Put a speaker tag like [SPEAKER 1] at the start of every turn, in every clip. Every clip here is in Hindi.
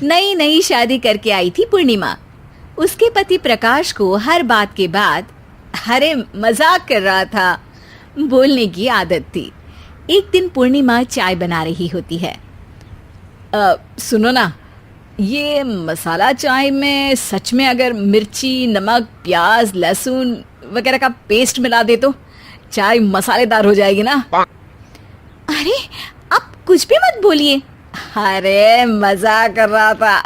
[SPEAKER 1] नई नई शादी करके आई थी पूर्णिमा। उसके पति प्रकाश को हर बात के बाद अरे मजाक कर रहा था बोलने की आदत थी। एक दिन पूर्णिमा चाय बना रही होती है। सुनो ना, ये मसाला चाय में सच में अगर मिर्ची, नमक, प्याज, लहसुन वगैरह का पेस्ट मिला दे तो चाय मसालेदार हो जाएगी ना। अरे आप कुछ भी मत बोलिए। अरे मजाक कर रहा था।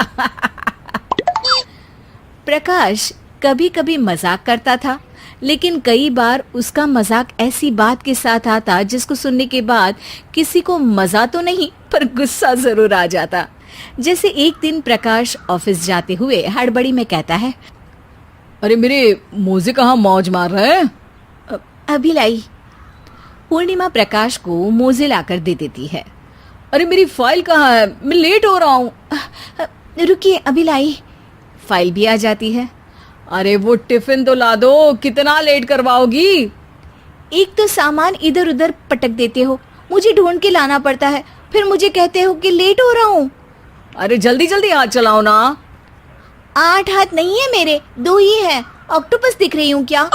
[SPEAKER 1] प्रकाश कभी कभी मजाक करता था, लेकिन कई बार उसका मजाक ऐसी बात के साथ आता जिसको सुनने के बाद किसी को मजा तो नहीं पर गुस्सा जरूर आ जाता। जैसे एक दिन प्रकाश ऑफिस जाते हुए हड़बड़ी में कहता है, अरे मेरे मोजे कहाँ मौज मार रहे हैं? अभी लाई। पूर्णिमा प्रकाश को मोजे लाकर दे देती है। अरे मेरी फाइल कहाँ है? मैं लेट हो रहा हूँ। रुकिए अभी लाई। फाइल भी आ जाती है। अरे वो टिफिन तो ला दो, कितना लेट करवाओगी? एक तो सामान इधर उधर पटक देते हो, मुझे ढूंढ के लाना पड़ता है, फिर मुझे कहते हो कि लेट हो रहा हूँ। अरे जल्दी जल्दी हाथ चलाओ ना। 8 हाथ नहीं है मेरे, 2 ही है। ऑक्टोपस दिख रही हूँ क्या?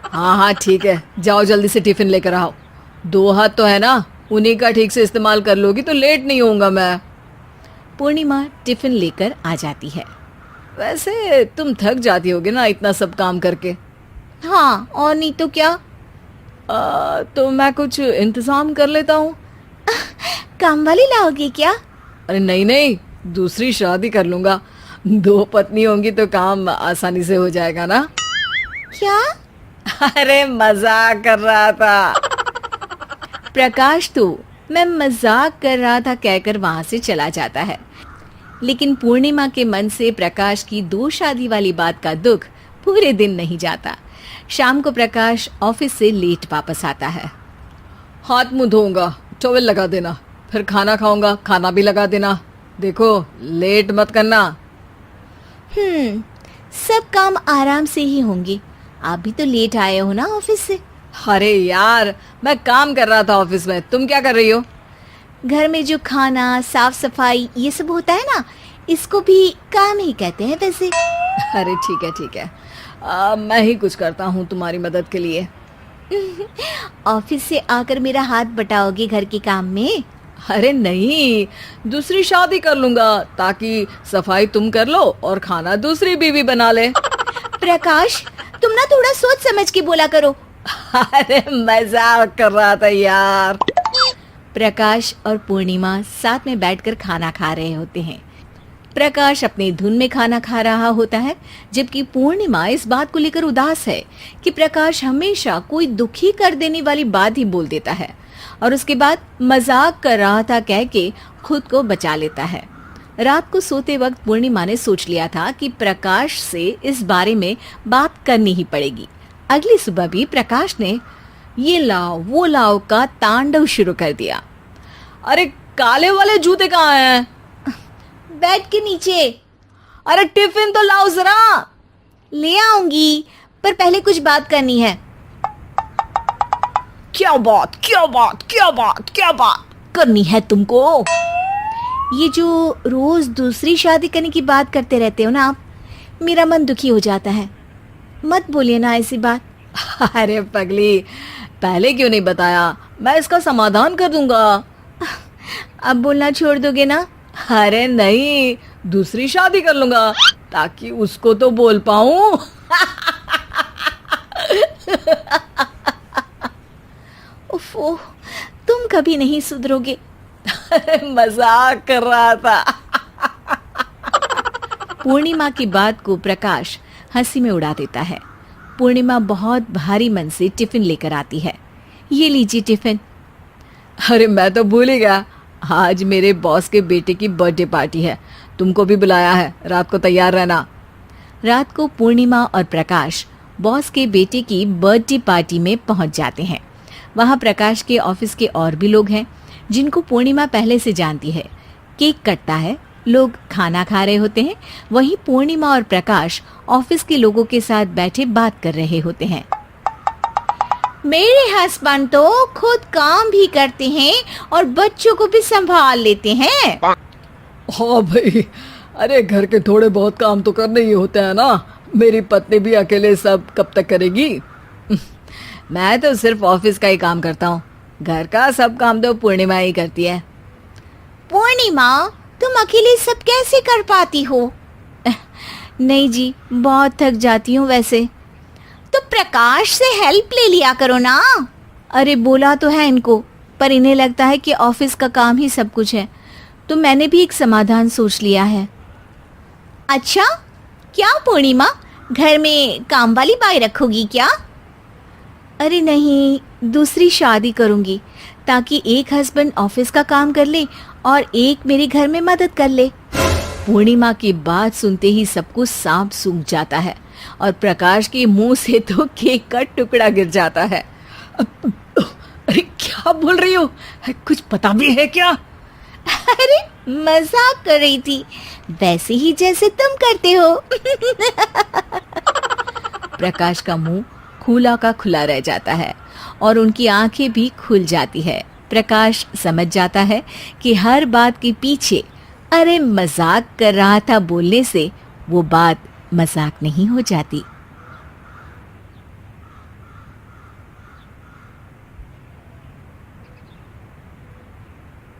[SPEAKER 1] हाँ हाँ ठीक है, जाओ जल्दी से टिफिन लेकर आओ। 2 हाथ तो है ना, उन्हीं का ठीक से इस्तेमाल कर लोगी तो लेट नहीं होऊंगा मैं। पूर्णिमा टिफिन लेकर आ जाती है। वैसे तुम थक जाती होगी ना इतना सब काम करके। हाँ और नहीं तो क्या। तो मैं कुछ इंतजाम कर लेता हूँ। काम वाली लाओगे क्या? अरे नहीं नहीं, दूसरी शादी कर लूंगा। 2 पत्नी होंगी तो काम आसानी से हो जाएगा ना। क्या? अरे मजाक कर रहा था। प्रकाश तो मैं मजाक कर रहा था कहकर वहां से चला जाता है। लेकिन पूर्णिमा के मन से प्रकाश की 2 शादी वाली बात का दुख पूरे दिन नहीं जाता। शाम को प्रकाश ऑफिस से लेट वापस आता है। हाथ मुंह धोऊंगा, टॉवल लगा देना, फिर खाना खाऊंगा, खाना भी लगा देना। देखो लेट मत करना। सब काम आराम से ही होंगे। आप भी तो लेट आए हो ना ऑफिस से। अरे यार मैं काम कर रहा था ऑफिस में, तुम क्या कर रही हो? घर में जो खाना, साफ सफाई ये सब होता है ना, इसको भी काम ही कहते हैं वैसे। अरे ठीक है, मैं ही कुछ करता हूँ तुम्हारी मदद के लिए। ऑफिस से आकर मेरा हाथ बटाओगे घर के काम में? अरे नहीं, दूसरी शादी कर लूंगा ताकि सफाई तुम कर लो और खाना दूसरी बीवी बना ले। प्रकाश तुम ना थोड़ा सोच समझ के बोला करो। अरे मजाक कर रहा था यार। प्रकाश और पूर्णिमा साथ में बैठकर खाना खा रहे होते हैं। प्रकाश अपनी धुन में खाना खा रहा होता है, जबकि पूर्णिमा इस बात को लेकर उदास है कि प्रकाश हमेशा कोई दुखी कर देने वाली बात ही बोल देता है और उसके बाद मजाक कर रहा था कह के खुद को बचा लेता है। रात को सोते वक्त पूर्णिमा ने सोच लिया था कि प्रकाश से इस बारे में बात करनी ही पड़ेगी। अगली सुबह भी प्रकाश ने ये लाओ वो लाओ का तांडव शुरू कर दिया। अरे काले वाले जूते कहाँ हैं? बेड के नीचे। अरे टिफिन तो लाओ जरा। ले आऊंगी, पर पहले कुछ बात करनी है। क्या बात करनी है तुमको? ये जो रोज दूसरी शादी करने की बात करते रहते हो ना आप, मेरा मन दुखी हो जाता है। मत बोलिए ना ऐसी बात। अरे पगली, पहले क्यों नहीं बताया? मैं इसका समाधान कर दूंगा। अब बोलना छोड़ दोगे ना? अरे नहीं, दूसरी शादी कर लूंगा ताकि उसको तो बोल पाऊं। उफ़, तुम कभी नहीं सुधरोगे। मजाक कर रहा था। पूर्णिमा की बात को प्रकाश हंसी में उड़ा देता है। पूर्णिमा बहुत भारी मन से टिफिन लेकर आती है। ये लीजिए टिफिन। अरे मैं तो भूल ही गया, आज मेरे बॉस के बेटे की बर्थडे पार्टी है, तुमको भी बुलाया है, रात को तैयार रहना। रात को पूर्णिमा और प्रकाश बॉस के बेटे की बर्थडे पार्टी में पहुंच जाते हैं। वहां प्रकाश के ऑफिस के और भी लोग हैं जिनको पूर्णिमा पहले से जानती है। केक कटता है, लोग खाना खा रहे होते हैं। वहीं पूर्णिमा और प्रकाश ऑफिस के लोगों के साथ बैठे बात कर रहे होते हैं। मेरे हस्बैंड तो खुद काम भी करते हैं और बच्चों को भी संभाल लेते हैं।
[SPEAKER 2] हाँ भाई, अरे घर के थोड़े बहुत काम तो करने ही होते हैं ना, मेरी पत्नी भी अकेले सब कब तक करेगी।
[SPEAKER 1] मैं तो सिर्फ ऑफिस का ही काम करता हूँ, घर का सब काम तो पूर्णिमा ही करती है।
[SPEAKER 3] पूर्णिमा, तुम अकेले सब कैसे कर पाती हो?
[SPEAKER 1] नहीं जी, बहुत थक जाती हूँ वैसे।
[SPEAKER 3] तो प्रकाश से हेल्प ले लिया करो ना।
[SPEAKER 1] अरे बोला तो है इनको, पर इन्हें लगता है कि ऑफिस का काम ही सब कुछ है, तो मैंने भी एक समाधान सोच लिया है।
[SPEAKER 3] अच्छा, क्या पूर्णिमा, घर में काम वाली बाई रखोगी क्या?
[SPEAKER 1] अरे नहीं, दूसरी शादी करूंगी ताकि एक हस्बैंड ऑफिस का काम कर ले और एक मेरे घर में मदद कर ले। पूर्णिमा की बात सुनते ही सब कुछ सांप सूख जाता है और प्रकाश के मुंह से तो केक का टुकड़ा गिर जाता है।
[SPEAKER 2] अरे क्या बोल रही हो, कुछ पता भी है क्या?
[SPEAKER 3] अरे मजाक कर रही थी, वैसे ही जैसे तुम करते हो।
[SPEAKER 1] प्रकाश का मुंह खुला का खुला रह जाता है और उनकी आंखें भी खुल जाती है। प्रकाश समझ जाता है कि हर बात के पीछे अरे मजाक कर रहा था बोलने से वो बात मजाक नहीं हो जाती।